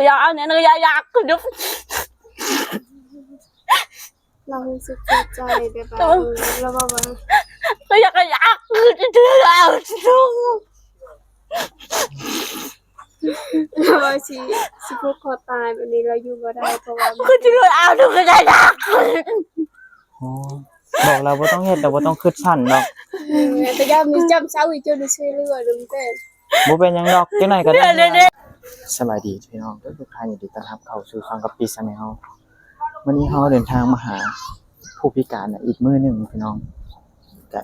ยาเนี่ยยายากคือดุเรารู้สึกใจแบบเราบอกว่าก็อยากคือจะดื้อเอาจุงเราสิพวกคอตายแบบนี้เราอยู่บ่ได้เพราะว่าคือจะดื้อเอาดูก็ยากอ๋อบอกเราบ่ต้องเฮ็ดเราบ่ต้องคิดสั้นดอกแต่ยามมีจำเช้าอีกจนช่วยเหลือดึงเต้นบ่เป็นหยังดอกจังได๋ก็ได้สบายดีพี่น้องทุกท่านยินดีต้อนรับเข้าสู่ช่องกับปีชาแนลวันนี้เราเดินทางมาหาผู้พิการอีกมื้อนึงพี่น้องก็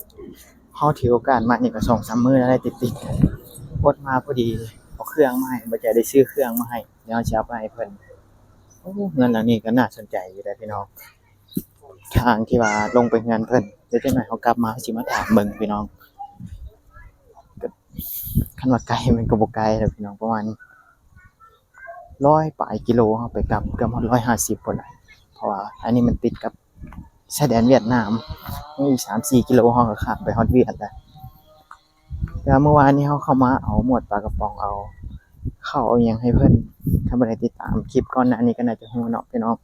เฮาถือโอกาสมานี่ก็ 2-3 มื้อแล้วได้ติดๆกันอดมาพอดีเอาเครื่องมาให้บ่ได้ซื้อเครื่องมาให้เดี๋ยวจะเอาไปให้เพิ่นโอ้เงินอันนี้ก็น่าสนใจอยู่ได้พี่น้องทางที่ว่าลงไปเงินเพิ่นเดี๋ยวจังได๋เฮากลับมาสิมาถามเบิ่งพี่น้องคันว่าไกลมันก็บ่ไกลดอกพี่น้องประมาณ100 ปลายกิโลเฮาไปกลับเกือบ150พุ่นน่ะเพราะว่าอันนี้มันติดกับชายแดนเวียดนามอีก 3-4 กิโลเฮาก็ข้ามไปฮอดเวียดแล้วเมื่อวานนี้เฮาเข้ามาเอาหมวดปลากระป๋องเอาข้าวเอาหยังให้เพิ่นถ้าบ่ได้ติดตามคลิปก่อนหน้านี้ก็น่าจะฮู้เนาะพี่น้อง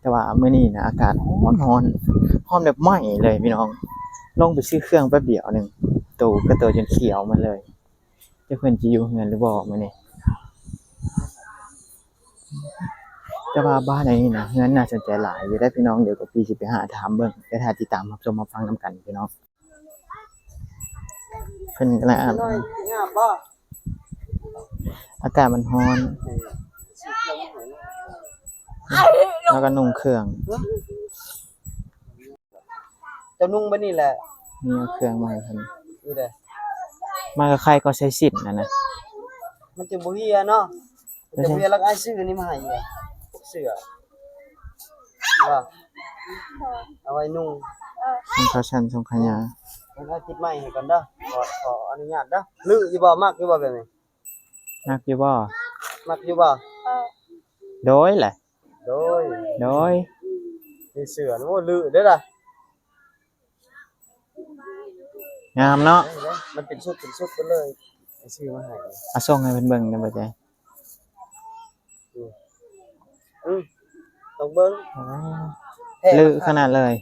แต่ว่ามื้อนี้นะอากาศร้อนแบบไหม้เลยพี่น้องลงไปซื้อเครื่องแป๊บเดียวนึงตู้ก็โตจนเขียวหมดเลยจะเพิ่นสิอยู่เฮือนหรือบ่มื้อนี้แต่ว่าบ้านอันนี้นะเฮือนน่าสนใจหลายอยู่ได้พี่น้องเดี๋ยวก็พี่สิไปหาถามเบิ่งเดี๋ยวถ้าติดตามรับชมมาฟังนำกันพี่น้องเพิ่นกำลังอาบน้ำอากาศมันร้อนแล้วก็นุ่งเครื่องจะนุ่งบ่นี่แหละนี่เอาเครื่องมาให้เพิ่นนี่แหละมากับใครก็ใช้สิทธิ์นะมันจะบ่เฮียเนาะมันจะบ่เฮียแล้วอ้ายซื้ออันนี้มาให้อีกเสื้อว่าเอาไว้นุ่งส่งเขาชันส่งขยะมันเอาติดไม้ให้ก่อนเด้อขออนุญาตเด้อลืออยู่บ่มักอยู่บ่แบบนี้มักอยู่บ่มักอยู่บ่โดยแหละโดยมีเสื้อโอ้ลือเด้อล่ะงามเนาะมันเป็นชุดไปเลยซื้อมาให้เอาส่งให้เพิ่นเบิ่งได้บ่ใจต้องเบิ่งลือขนาดเลย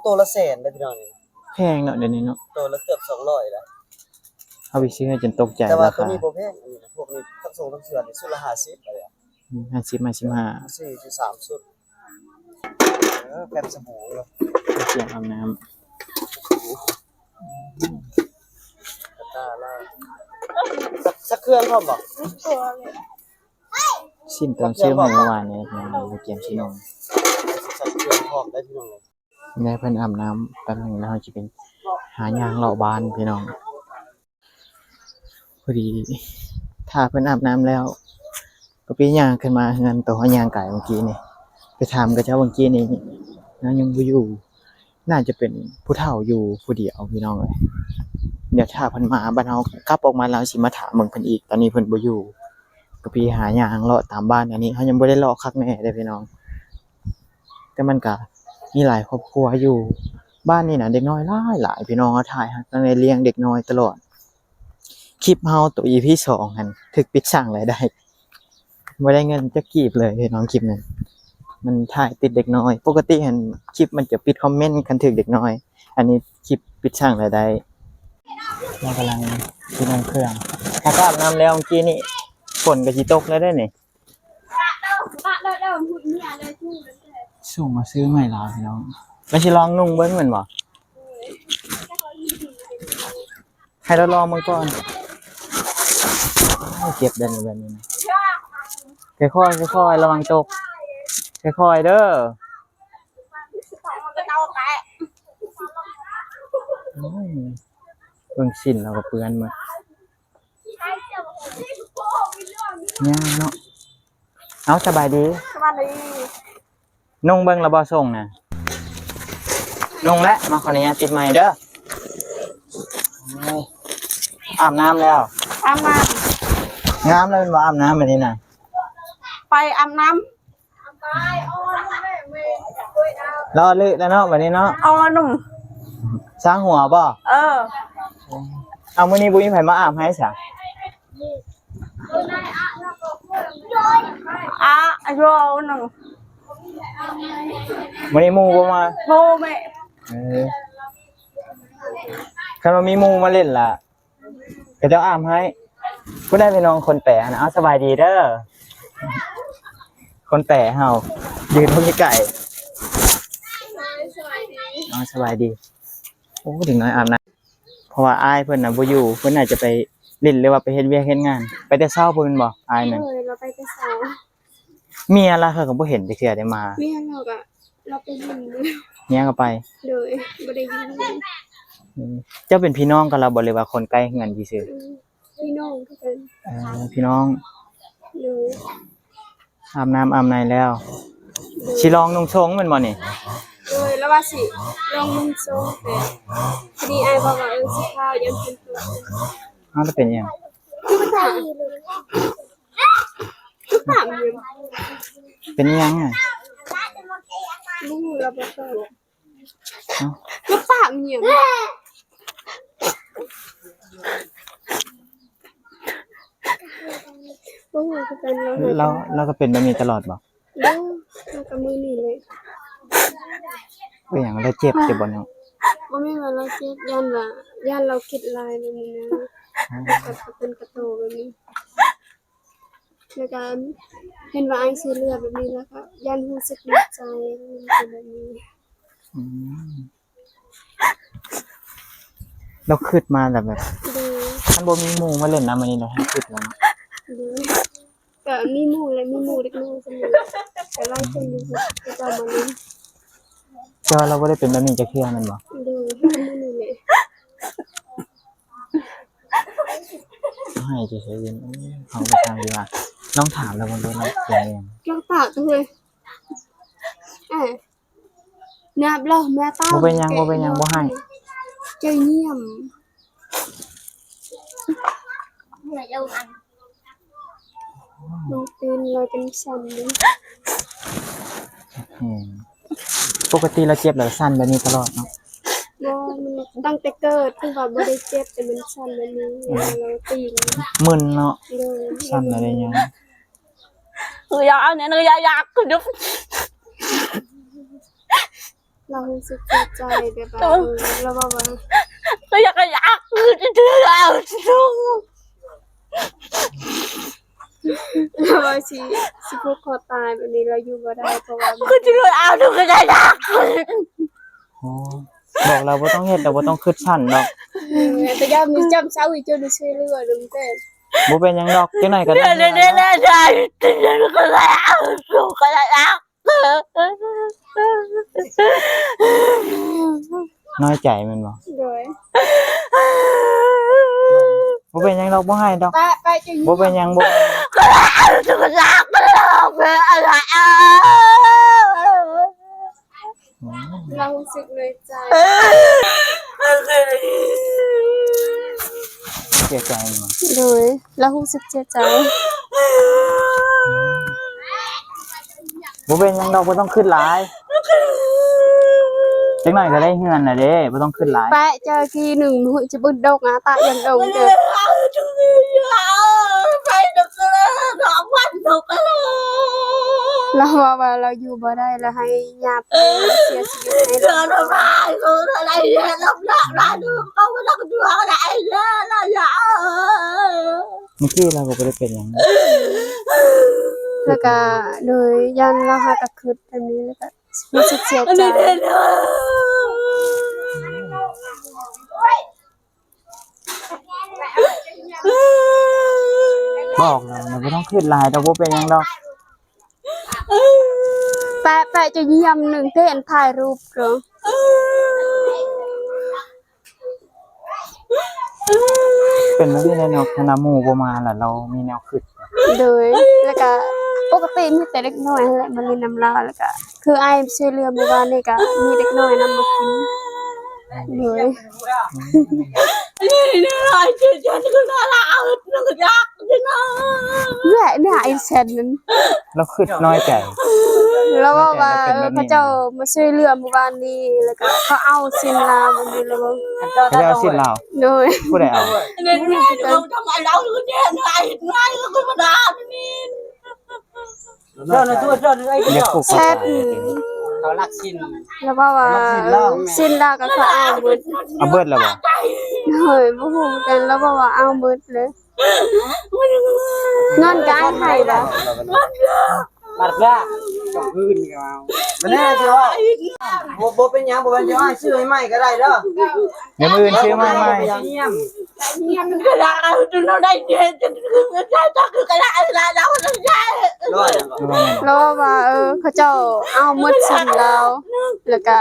โตละแสนเด้อพี่น้องนี่แพงเนาะเดี๋ยวนี้เนาะโตละเกือบ200แล้วเอาไปซื้อจนตกใจแต่ว่าราตัวคานี้บ่แพงอันนี้พวกนี้ทั้งส่งทั้งเสื้อนี่ชุดละ50อะไร50 55ซื้ออยู่3ชุดแป๊บสบู่เนาะเกี่ยวอาบน้ำกระตาล่าสักเครื่องพร้อมบ่สิ้นตอนซื้อเมื่อวานนี้ไปเกี่ยมชินงสักเครื่องพร้อมได้พี่น้องได้เพิ่นอาบน้ำแป๊บนึงแล้วเฮาสิเป็นหายางเลาะบ้านพี่น้องพอดีถ้าเพิ่นอาบน้ำแล้วก็ไปย่างขึ้นมาเฮือนตัวย่างไก่เมื่อกี้นี่ไปถามกับเจ้าเมื่อกี้นี่นะยังบ่อยู่น่าจะเป็นผู้เฒ่าอยู่ผู้เดียวพี่น้องเอ้ยเดี๋ยวถ้าเพิ่นมาบ้านเฮากลับออกมาแล้วสิมาถามเบิ่งเพิ่นอีกตอนนี้เพิ่นบ่อยู่ก็ไปหาย่างเลาะตามบ้านอันนี้เฮายังบ่ได้เลาะคักแน่เด้อพี่น้องแต่มันก็มีหลายครอบครัวอยู่บ้านนี่น่ะเด็กน้อยหลายพี่น้องเฮาถ่ายตั้งแต่เลี้ยงเด็กน้อยตลอดคลิปเฮาตัว EP 2หั่นถึกปิดสร้างรายได้บ่ได้เงินจักกีบเลยพี่น้องคลิปนั้นมันถ่ายติดเด็กน้อยปกติเห็นคลิปมันจะปิดคอมเมนต์คันถึกเด็กน้อยอันนี้คลิปปิดสร้างรายได้เรากำลังสิลงเครื่องถ้าอาบน้ำแล้วเมื่อกี้นี่ฝนก็สิตกแล้วได้นี่ส่งมาซื้อใหม่แล้วพี่น้องไม่ใช่ลองนุ่งเบิ้งเหมือนบ่ให้เราลองมันก่อนเก็บเดินแบบนี้นะค่อยๆระวังตกค่อยๆเด้อเบิ่งสิ้นเราก็เปื้อนหมดเนี่ยเนาะเอาสบายดีนุ่งเบิ่งแล้วบ่ส่งน่ะนุ่งแล้วมาขออนุญาตติดไมค์เด้ออาบน้ำแล้วอาบน้ำงามแล้วเป็นว่าอาบน้ำแบบนี้น่ะไปอาบน้ำรอลึแล้วเนาะแบบนี้เนาะเอาหนุ่มสร้างหัวบ่เอามื้อนี้บุ้ยไผมาอาบให้ซะ รอหนึ่ง วันนี้หมู่บ่มา โมแม่ เออคันว่ามีหมู่มาเล่นล่ะก็จะอ้ามให้ผู้ได้พี่น้องคนแปลนะเอาสบายดีเด้อคนแปลเฮายืนเท่านี้ไก่อ๋อสบายดีโอ้ถึงน้อยอาบน้ำเพราะว่าอ้ายเพิ่นน่ะบ่อยู่เพิ่นอาจจะไปเล่นหรือว่าไปเฮ็ดเวียกเฮ็ดงานไปแต่เช้าเพิ่นบ่อ้ายนั่น เราไปแต่เช้า เมียล่ะเขาก็บ่เห็นจักเทื่อได้มา แม่เราไปยินเลย เมียก็ไป เลยบ่ได้ยินเลย เจ้าเป็นพี่น้องกันล่ะบ่หรือว่าคนใกล้เฮือนซื่อ พี่น้องทุกคน พี่น้อง เลย อาบน้ำอาบในแล้วสิลองนุ่งชงแม่นบ่นี่ เลยแล้วว่าสิลองมึงโซ่แต่พอดีไอ้บอกว่าสิข้าวยังเป็นตัว เฮาจะเป็นหยัง คือมันถามเลยคือถามอยู่ เป็นหยังอ่ะ ลูกเราบ่ตอบ เอ้า คือถามอยู่โอ้ยเป็นเรา เราก็เป็นแบบนี้ตลอดบ่ เด้อเรากับมือนี่เลย เป็นหยังเราเจ็บบ่เนาะ บ่แม่นว่าเราเจ็บย่านเราคิดลายแบบนี้นะกับเป็นกระโตแบบนี้ในการเห็นว่าไอ้สีเลือดแบบนี้แล้วก็ย่านรู้สึกดีใจมันเป็นแบบนี้ อืมเราคิดมาแบบ ดู มันบ่มีหมู่มาเล่นน้ำอันนี้เราให้คิดแล้วเนาะ ดูก็มีหมู่และมีหมู่เล็กน้อยเสมอแต่ไล่คนอยู่ก็จะมาเล่น แต่ว่าเราบ่ได้เป็นแบบนี้จักเทื่อแม่นบ่ ดูมือนี่เลย ให้เฉยๆเฮาไปทางดีกว่าลองถามแล้วบ่รู้เราเป็นหยัง เราปากเลยนับเราแม่ตา บ่เป็นหยังบ่ให้ ใจเงียบ น้องตีนเราเป็นสั่นเลย อืมปกติเราเจ็บแล้วสั่นแบบนี้ตลอดเนาะ บ่มันตั้งแต่เกิดคือว่าบ่ได้เจ็บแต่มันสั่นแบบนี้เราตีน มึนเนาะ เลย สั่นอะไรหยัง อยากเนี่ยอยากคือดุ๊ เรารู้สึกเสียใจแบบว่าเราบอกว่า อยากคือจะเดือด เราสิพวกคอตายแบบนี้เราอยู่บ่ได้เพราะว่า คือจะเดือดดูก็ได้อยาก อ๋อบอกเราบ่ต้องเฮ็ดเราบ่ต้องคิดสั่นดอก แต่ยามมีจำเช้าอีกจนช่วยเหลือดึงแต่ บ่เป็นหยังดอกจังไหนก็ได้ เนี่ยได้ก็ได้ดูก็ได้อยาก น้อยใจแม่นบ่ โดย บ่เป็นหยังดอกบ่ให้ดอก ไปจะ บ่เป็นหยังบ่ ก็ได้ดูก็อยากก็ได้อะไร เรารู้สึกเลยใจ เสียใจบ่ โดยเรารู้สึกเสียใจ บ่เป็นหยังดอกบ่ต้องคิดหลายจังไหนก็ได้เฮือนน่ะเด้บ่ต้องคิดหลาย ไปเจอทีหนึ่งหุ่ยจะบึ้ดดกตาอย่างดงเจอ ไปดูก็ได้ดอกวันดูก็ได้ เราว่าเราอยู่บ่ได้แล้วให้ยาไปเสียชีวิตให้ เดินมาดูอะไรเนี่ยลำหน้าดูเขาไม่ต้องดูอะไรเนี่ยนะอย่า เมื่อกี้เราก็บ่ได้เป็นหยัง แล้วก็โดยยันเราหากระคืดแบบนี้แล้วก็รู้สึกเสียใจ บอกเราบ่ต้องคิดหลายดอกบ่เป็นหยังดอก แปะจะเยี่ยมหนึ่งเต้นถ่ายรูปเหรอ เป็นแบบนี้แหละเนาะคณะหมู่บ่มาล่ะเรามีแนวคิด โดยแล้วก็ปกติมีแต่เล็กน้อยแหละมันเลยนำลาแล้วก็คือไอ้ช่วยเหลือหมู่บ้านนี่ก็มีเด็กน้อยนำมากินโดย นี่ฉันก็น่ารักนึกอยากจะนอน เนี่ยไอ้แซนนั้น เราคิดน้อยใจ แล้วว่าพระเจ้ามาช่วยเหลือหมู่บ้านนี้แล้วก็เขาเอาสินลามันนี่แล้วว่า เขาจะเอาสิทธิ์เรา โดย ผู้ใดเอา นี่ทำไมเราเนี่ยไงก็ไม่ได้นี่ เจ้าในตัวเจ้าไอ้ เรียก เจ้า ผูกคอ แซ่บ ตายกิน เขารักชิน แล้วว่าว่าสิ้นลาก็เขาเอาเบิด เอาเบิดแล้วบ่ เฮ้ยบ่ฮู้กันแล้วว่าเอาเบิดเลยเงินก็ให้บ่ บัดละกับพื้นก็เอามันแน่สิว่าบ่เป็นหยังบ่เป็นจะให้ซื้อให้ใหม่ก็ได้เด้อ เดี๋ยวมื้ออื่นซื้อมาใหม่ cái là nó đây cái là đâu nó ra ร้อย แล้วว่าเขาเจ้าเอาหมดสิ้นแล้วแล้วก็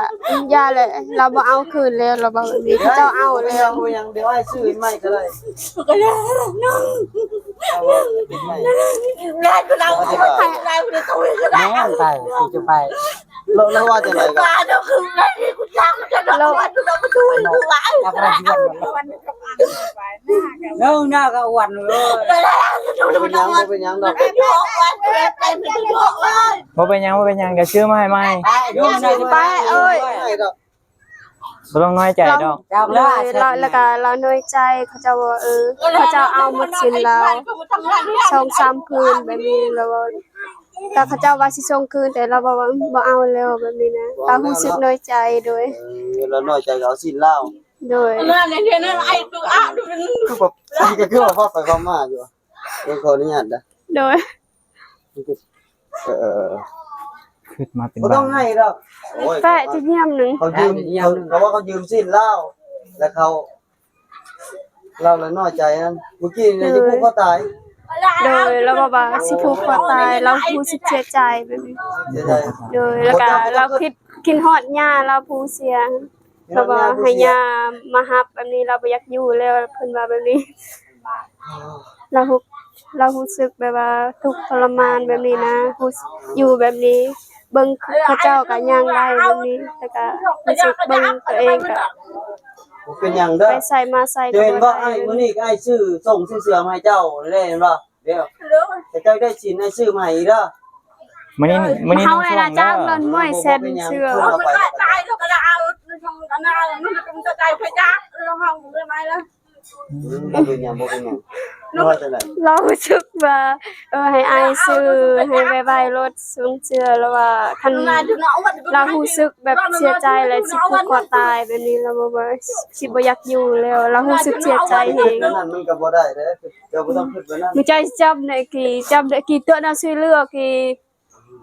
ยาเลยเราบ่เอาคืนแล้วเราบอกแบบนี้เขาเจ้าเอาแล้ว บ่ยังเดี๋ยวให้ซื้อให้ใหม่ก็ได้ cái là nó เอาให้ใหม่ ra cái đâu phải ra cái tôi cái แม่นไปจะไปแล้วว่าจะไหนก็ ba nó không đây của sao cho nó nó tôi lại กับราชวันแล้วหน้าก็วันเลย cái là บ่เป็นหยังบ่เป็นหยังดอก cái chỗ quan đây mình cái chỗ ơi บ่เป็นหยังบ่เป็นหยังเดี๋ยวซื้อมาให้ใหม่ เดี๋ยวหน้าจะไปเอ้ยดอก บ่ต้องน้อยใจดอก เจ้า เล ละ ยแล้วก็เราน้อยใจเขาเจ้าว่าเขาเจ้าเอาหมดสิ้นแล้ว2-3คืนแบบนี้แล้วก็เขาเจ้าว่าสิส่งคืนแต่เราบอกว่าบ่เอาแล้วแบบนี้นะเรารู้สึกน้อยใจโดย แล้วน้อยใจเอาสิ้นเหล้า โดย là này nó ai tôi ăn được คือแบบนี่ก็คือว่าพ่อไปพ่อมาอยู่เป็นคนนี้หันนะ โดย ขึ้นมาเป็น ก็ บ้า ต้องให้ดอกโอ้ย แปะที่เยี่ยมหนึง เขายืมเขาว่าเขายืมสิ้นเหล้าแล้วเขาเราแล้วน้อยใจนั้นเมื่อกี้เนี่ยจะพูดเขาตาย โดยเราบอกว่าสิผูกคอตายเรารู้สึกเสียใจแบบนี้ เสียใจ โดยแล้วก็เราคิดฮอดย่าเราผู้เสียเราบอกให้ย่ามาฮับแบบนี้เราบ่อยากอยู่แล้วเพิ่นว่าแบบนี้ เรารู้สึกแบบว่าทุกข์ทรมานแบบนี้นะอยู่แบบนี้เบิ่งเขาเจ้าก็ย่างได้แบบนี้แล้วก็รู้สึกเบิ่งตัวเองก็ เป็นอย่างเด้อ ไปใส่มาใส่ เดินว่าไอ้มื้อนี้ไอ้ซื้อส่งเสื้อมาให้เจ้าได้เห็นบ่เดี๋ยวแต่เจ้าได้ชิ้นไอ้ซื้อมาให้เด้อ มื้อนี้ เขา ต้อง ให้ ช่ว ละ ง จ้าง เด้ เงิ อน ม้วยเซ็นเชื่อ nó lại tay nó cái nào trong cái nào nó trong cái tay phải chắc nó không cái máy đó บ่เป็นหยังบ่เป็นหยังว่าจังได๋ เรารู้สึกว่าให้อายซื้อให้ไวๆรถสูงเชื่อแล้วว่าคัน là cho nó vẫn เรารู้สึกแบบเสียใจเลยสิผูกคอตายแบบนี้เราบอกว่าสิบ่อยากอยู่แล้วเรารู้สึกเสียใจเอง นั่นมันก็บ่ได้เด้อเจ้าบ่ต้องคิดว่านั้น มีใจจำในกี่ตัวน่าช่วยเหลือกี่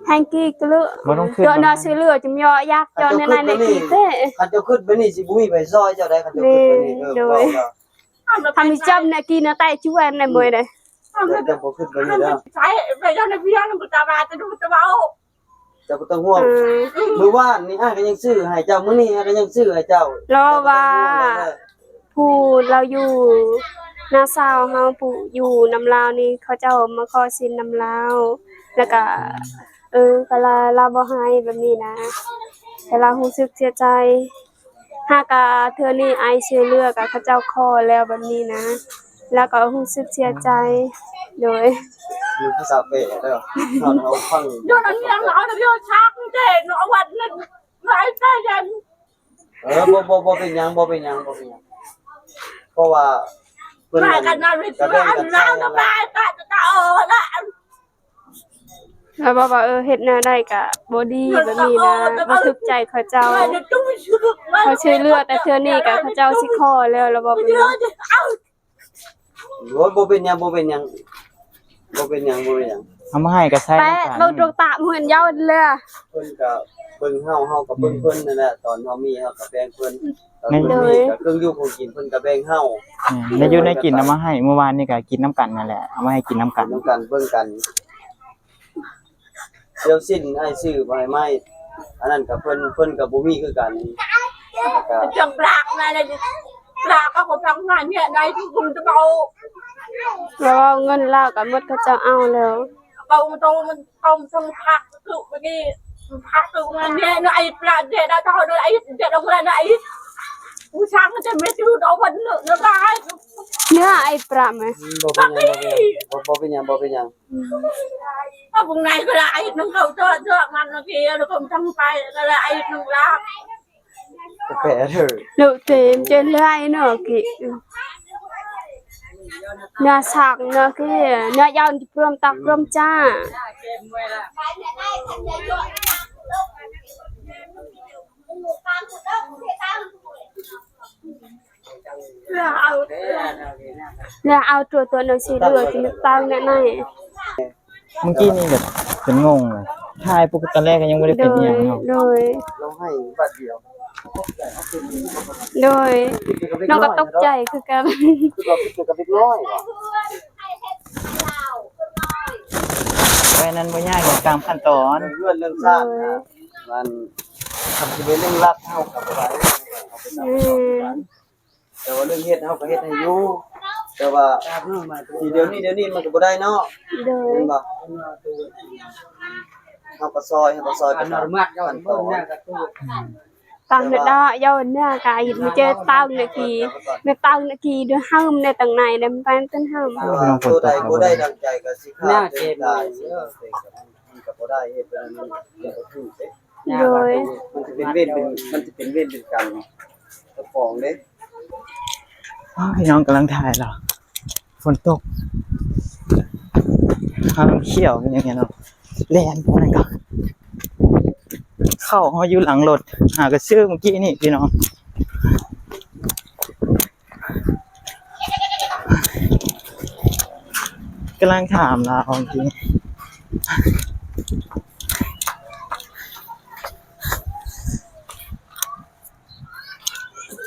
แฮงกี้ก็เลือ บ่ต้องขึ้น ตัวน่าช่วยเหลือจุมยอยักยอในในกี่เต้ คันเจ้าคิดไปนี่สิบ่มีไปซอยเจ้าได้คันเจ้าคิดไปนี่เว้าเด้อ ทำมีจำในกี่นาแต่ช่วยในมวยเลย เจ้าบ่คิดไปนี่เด้อ phải bây giờ này video nó người ta vào tôi tôi bảo เจ้าบ่ต้องห่วงมื้อวานนี่อ้ายก็ยังซื้อให้เจ้ามื้อนี้อ้ายก็ยังซื้อให้เจ้าร อว่าผู้เราอยู่นาซาวเฮาผู้อยู่น้ำลาวนี่เขาเจ้ามาขอสินน้ำลาวแล้วก็ก็ลาบ่ให้แบบนี้นะแต่เรารู้สึกเสียใจหากเธอนี่ไอชื่อเลือกเขาเจ้าขอแล้วแบบนี้นะ แล้วก็รู้สึกเสียใจโดย อยู่ภาษาเป้เด้อเอาฟัง vô nó nghe nói nó vô xác thế nó quanh nó lại tay dần บ่เป็นหยังบ่เป็นหยังเพราะว่าเพิ่น lại cái nào thì nó lại tại tao đó แล้วบอกว่าเฮ็ดแนวใดก็บ่ดีแบบนี้นะบ่ทึกใจเขาเจ้า rồi nó trúng sức เขาช่วยเหลือแต่เทื่อนี้ก็เขาเจ้าสิขอแล้วแล้วบอกแบบนี้ โอ้ยบ่เป็นหยังบ่เป็นหยัง เอามาให้ก็ใช้ แปะ น้ำ เบิ่ง กัน ตรงตาเหมือนยาวเลย เพิ่นก็เบิ่งเฮาก็เบิ่งเพิ่นนั่นแหละตอนเฮามีเฮาก็แบ่งเพิ่นตอนเพิ่นมีก็เครื่องอยู่ของกินเพิ่นก็แบ่งเฮา ในอยู่ในกินเอามาให้เมื่อวานนี่ก็กินน้ำกันนั่นแหละเอามาให้กินน้ำกัน นำกันเบิ่งกันเดี๋ยวสิ้นอ้ายซื้อมาให้ใหม่อันนั้นก็เพิ่นก็บ่มีคือกันก็ chẳng bạc này là bạc có một thằng này hiện nay thì cùng tôi bảo แล้วเงินลาวก็หมดเขาเจ้าเอาแล้ว bầu tôi mình không không phạt tự cái gì phạt tự này nó ấy là để đã thôi nó ấy để đâu là ấy sáng nó mới tiêu đó vẫn nó ra เนื้อไอ้ปลาไหม บ่เป็นหยัง ở vùng này cái là ấy nó không cho ngăn nó kia nó không thăng phải cái là ấy nó ra แปะเด้อ ลูกเต็มจนเลยเนาะกิ เนื้อสักเนื้อคือเนื้อยาวที่พร้อมตักพร้อมจ้า เนี่ยเอาตัวหนังสือเลือที่นึกตั้งแน่ เมื่อกี้นี่แบบเป็นงงเลยทายปกติตอนแรกก็ยังไม่ได้ ๆโด เป็น ย อย่างเนาะ โดย เราให้บัตรเดียว โดยน้องก็ตกใจคือกัน คือเราคิดกับเล็กน้อย เพราะฉะนั้นบ่ยากอย่างตามขั้นตอน เรื่องชาตินะมันทำที่เป็นเรื่องลับเท่ากับอะไรเอาไปทำแต่ว่าเรื่องเฮ็ดเฮาก็เฮ็ดให้อยู่แต่ว่าทีเดี๋ยวนี้มันก็บ่ได้เนาะ โดย เห็นบ่เฮาก็ซอยไปตามขั้นตอน ตังเด็ดđó do nè cái mình chơi tao này kỳ mình tao này kỳ được hâm này tầng này đem ban tên hâm ตัวใดบ่ได้ดังใจก็สิขาดได้มันก็บ่ได้เฮ็ดเป็นมันก็คือเด้ rồi มันจะเป็นเวรเป็นกรรมเจ้าของเด้ อ้าวพี่น้องกำลังถ่ายเหรอฝนตกทางเขี่ยวเป็นยังไงเนาะแล่นไปไหนก่อนเข้าเขาอยู่หลังรถหากระชื่อเมื่อกี้นี่พี่น้องกำลังถามเราจริง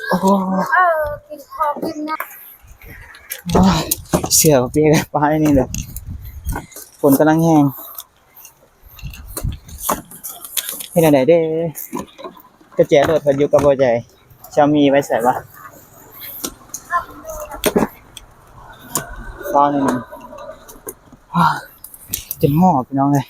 โอ้โหเสือกับปีกไปนี่เลยฝนกำลังแห้งให้ไหนได้กระเจี๊ยรถพันอยู่กับบ่ใจชามีไว้ใส่ปะตอนนี้จนหอบพี่น้องเลย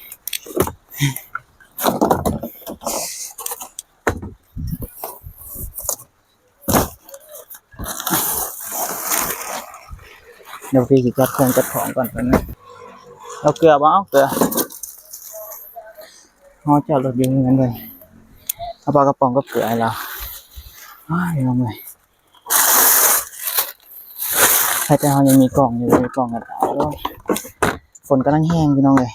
เดี๋ยวพี่จัดเครื่องจัดของก่อนนะเอาเกลือบ้างเกลือห่อจอดรถอยู่เหมือนกันเลยเอาปลากระป๋องก็เกลือให้เราพี่น้องเลยถ้าจะเอายังมีกล่องอยู่มีกล่องกระดาษด้วยฝนกำลังแห้งพี่น้องเลย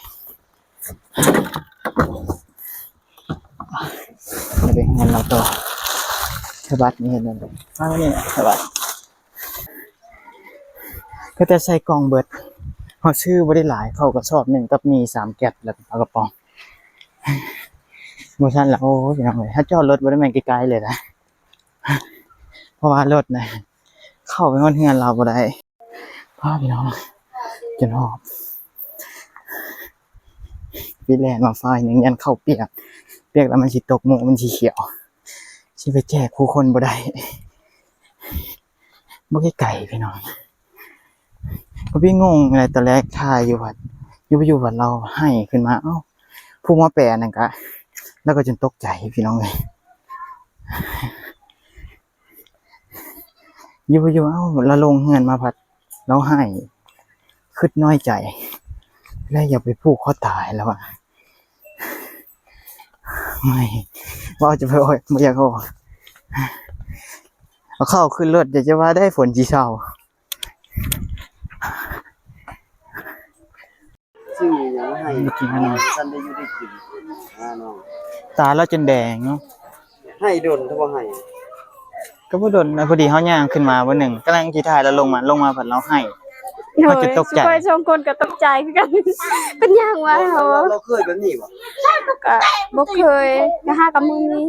เดี๋ยวไปงานเราต่อฉบับนี้เห็นไหมนี่ฉบับก็จะใส่กล่องเบิดเขาชื่อบ่ได้หลายเขาก็ชอบหนึ่งกับมี3 แก๊สแล้วปลากระป๋องโมชั่นแล้วโอ้พี่น้องเลยถ้าจอดรถบ่ได้แม่งไกลๆเลยนะเพราะว่ารถนะเข้าไปห้องงานเราบ่ได้พ่อพี่น้องจนหอบพี่แลนมาไฟหนึ่งยันเข้าเปียกแล้วมันสิตกหมูมันสิเขียวสิไปแจกผู้คนบ่ได้บ่ไกลพี่น้องก็พี่งงอะไรตอนแรกถ่ายอยู่วัดอยู่วัดเราให้ขึ้นมาเอ้าผู้มาแปลนั่นก็แล้วก็จนตกใจพี่น้องเลยอยู่เอ้าละลงเงินมาพัดเราให้คิดน้อยใจแล้วอย่าไปผูกคอตายแล้วอ่ะไม่ว่าจะไปโอ้ยไม่อยากเอาเข้าขึ้นรถอยากจะว่าได้ฝนจีเช้าซึ่งยังให้กินขนมท่านได้อยู่ได้กินน้อง ตาเราจนแดงเนาะ ให้โดนถ้าบ่ให้ ก็บ่โดนนะพอดีเฮาย่างขึ้นมาวันหนึ่งกำลังสิถ่ายแล้วลงมาผัดเราให้ rồi xung quanh xong con cả tóc trái cái cái nhang quá hả เราเคยแบบนี้บ่ cả bốc hơi cả hai cả mông đi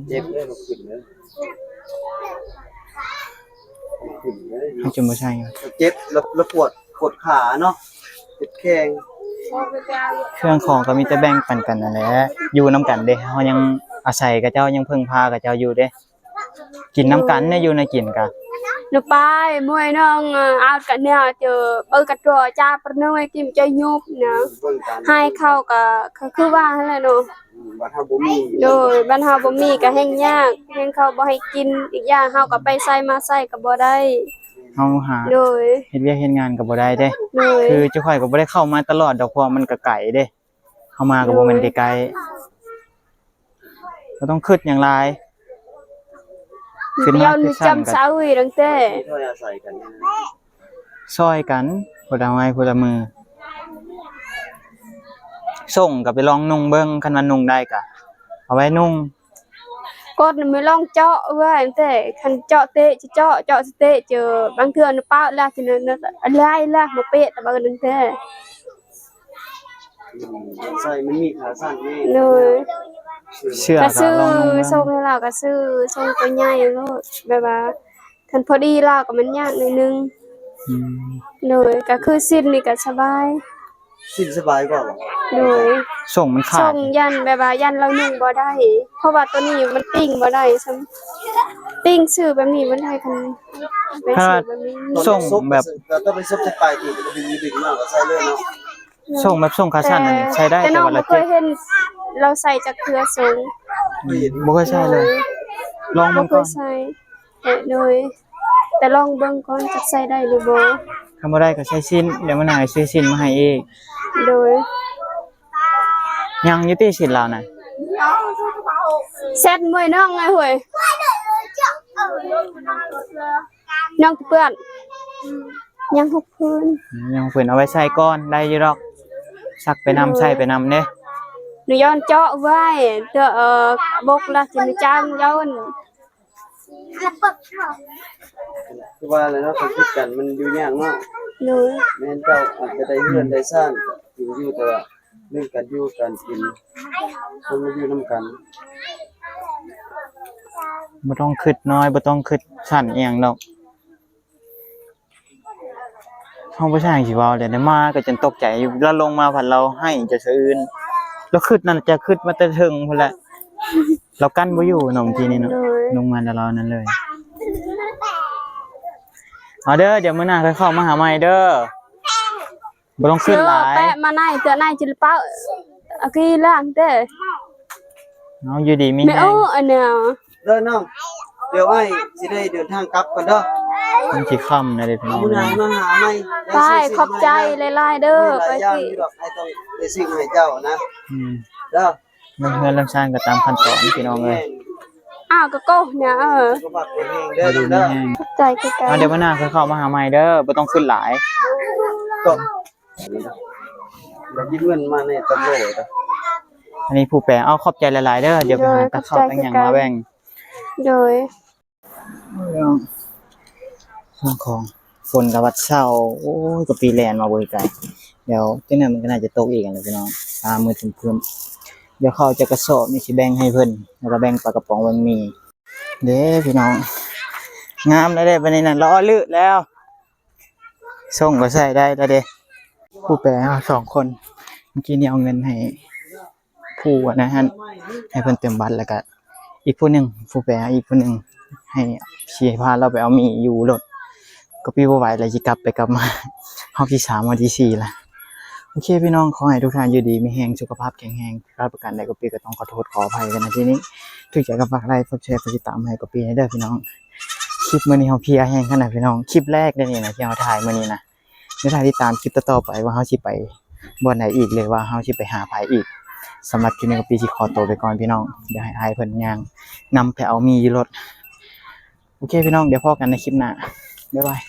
เจ็บเลยขึ้นเลยขึ้นเลย ให้จนบ่ใช่ เจ็บแล้วปวดขาเนาะเจ็บแข้ง เครื่องของก็มีแต่แบ่งปันกันนั่นแหละอยู่นํกันเด้เฮายังอาศัยกับเจ้ายังพึ่งพากับเจ้าอยู่เด้กินน้ำกันเนี่ยอยู่ในกินกัน được bài mùi nông ao cả nè chờ bơi cả trò cha per nơi kim chơi nhúp nè hai khâu cả cứ ba hay là đồ บัดเฮาบ่มี rồi ban haoบ่มีก็แห้งยากแห้งเข้าบ่ให้กินอีกอย่างเฮาก็ไปใส่มาใส่ก็บ่ได้ เฮาหา โดย เฮ็ดเวียกเฮ็ดงานก็บ่ได้เด้ โดย คือเจ้าข่อยก็บ่ได้เข้ามาตลอดดอกเพราะมันก็ไกลเด้เฮามาก็บ่แม่นไกลๆก็ต้องคิดอย่างไรขึ้นมา เดี๋ยว คือ จำ กัน สาวีดังเต้ ที่อาศัยกัน ซอยกันผู้ละไม้ผู้ละมือส่งก็ไปลองนุ่งเบิ่งคันว่านุ่งได้ก็เอาไว้นุ่ง กดไม่ลองเจาะไว้แต่คันเจาะเตะจะเจาะสเตะเจอบางเทื่อนึกเป้าละทีนึงอะไรละมาเปะแต่บางนึงแท้ ใส่มันมีขาสั้นแน่ เลย เสื้อ ก็ ก็ ซื้อ ลองนุ่งเบิ่ง ส่งให้เราก็ซื้อส่งตัวใหญ่โลดแบบว่าคันพอดีเราก็มันยากนิดนึง อืม เลยก็คือสิ้นนี่ก็สบาย สิ้นสบายกว่าบ่ เลย ส่งมันขา ส่ ด งยันแบบว่ายันเรานุ่งบ่ได้ เพราะว่าตัวนี้มันติ้งบ่ได้ซ้ำติ้งซื้อแบบนี้มันได้คันไปซื้อแบบนี้ ส่งแบบ ก็ต้องไปซบที่ปลายตีก็ดึงมากก็ใส่เลยเนาะ ส่งแบบส่งขาสั้นนั่นใช้ได้ แต่ แต่ น้อง ว่า บ่ ละ เค เจ็ ย บ เห็นเราใส่จากเครือสูง บ่เคยใช้เลย ลอง บ่ เบิ่ง เค ก่อย น ใส่เลยแต่ลองเบิ่งก่อนจะใส่ได้หรือบ่ ถ้าบ่ได้ก็ใช้ชิ้นเดี๋ยวมันหาซื้อชิ้นมาให้เอง โดย ยังอยู่ที่ชิ้นเราน่ะ เซ็ตมวยน้องไงห่วยน้องเปื้อนยังหกพื้น ยังเพิ่นเอาไว้ใส่ก่อนได้อยู่ดอกซักไปนำใส่ไปนำเด้ หนูย้อนเจาะไว้เด้อบกละสิจ้างย้อน คือว่าแล้วเนาะต้องคิดกันมันอยู่ยากเนาะ หนู แม่นเจ้าอาจจะได้เฮือนได้ซ่านอยู่แต่ว่าเรื่องการอยู่การกินคนมาอยู่นำกัน บ่ต้องคิดน้อยบ่ต้องคิดสั้นอีหยังดอกเฮาบ่ใช่สิเว้าเลยได้มาก็จนตกใจอยู่แล้วลงมาผัดเราให้จะสะอื่นแล้วคิดนั่นจะคิดมาแต่ถึงพุ่นแหละเรากั้นบ่อยู่เนาะบางทีนี่เนาะ หนู ลงมาแล้วเรานั่นเลยเอาเด้อเดี๋ยวมื้อหน้าค่อยเข้ามาหาใหม่เด้อบ่ต้องคิดหลาย แปะมาในเตือนในจิลเป้าอะกี้ล่างเด้อ เอาอยู่ดีมี ไม่ แฮ โอ้ ง อันเนี้ย เด้อน้องเดี๋ยวไอ้สิได้เดินทางกลับก่อนเด้อ มันสิค่ำนะเด้อพี่น้อง มื้อหน้ามาหาใหม่ ไปขอบใจหลายๆเด้อ ไป ไป ย่าง สิ อยู่ดอกไอ้ต้องไปซื้อมาให้เจ้านะ อืม เด้อ มันเฮือนลำซานก็ตามขั้นตอนพี่น้องเอ้ย อ้าวก็โก้เนี่ยสุขภาพแข็งแรงเด้อ อยู่ ลูก ดี เด้อ แฮง ขอบใจคือกั เอา น เดี๋ยวมื้อหน้าค่อยเข้ามาหาใหม่เด้อบ่ต้องขึ้นหลาย ก็ได้ยินเงินมาในตำโหลด อันนี้ผู้แปลเอาขอบใจหลายๆเด้อเดี๋ยวไปหาตะเข้าตั้งหยังมาแบ่ง โดย เรื่องของฝนกับวัดเช้าโอ้ยก็ปีแลนมาบ่ไกลเดี๋ยวจังนั้นมันก็น่าจะตกอีกอันแหละพี่น้องฟ้ามืดครึ้มๆเดี๋ยวเขาจะกระสอบนี่สิแบ่งให้เพิ่นแล้วก็แบ่งปลากระป๋องแบ่งหมี่เด้พี่น้องงามแล้วเด้บัดนี้น่ะล้อลึแล้วส่งก็ใส่ได้แล้วเด้ผู้แปลเอา2คนเมื่อกี้นี่เอาเงินให้ผู้อะนะฮะให้เพิ่นเติมบัตรแล้วก็อีกผู้หนึงผู้แปลอีกผู้หนึงให้ชี้พาเราไปเอาหมี่อยู่รถก็พี่บ่ไหวแล้วสิกลับไปกลับมาเฮาที่3วันที่4ละโอเคพี่น้องขอให้ทุกท่านอยู่ดีมีแรงสุขภาพแข็งแรงรับประกันได้ก็พี่ก็ต้องขอโทษขออภัยกันนะทีนี้ถูกใจก็ฝากไลค์กดแชร์กดติดตามให้ก็พี่ให้เด้อพี่น้องคลิปมื้อนี้เฮาเพลียแฮงขนาดพี่น้องคลิปแรกเด้อนี่นะที่เฮาถ่ายมื้อนี้นะเดี๋ยวถ่ายติดตามคลิปต่อๆไปว่าเฮาสิไปบ่อนไหนอีกเลยว่าเฮาสิไปหาไผอีกสำหรับคลิปนี้ก็พี่สิขอตัวไปก่อนพี่น้องเดี๋ยวให้อายเพิ่นย่างนำไปเอามีอยู่รถโอเคพี่น้องเดี๋ยวพบกันในคลิปหน้าบ๊ายบาย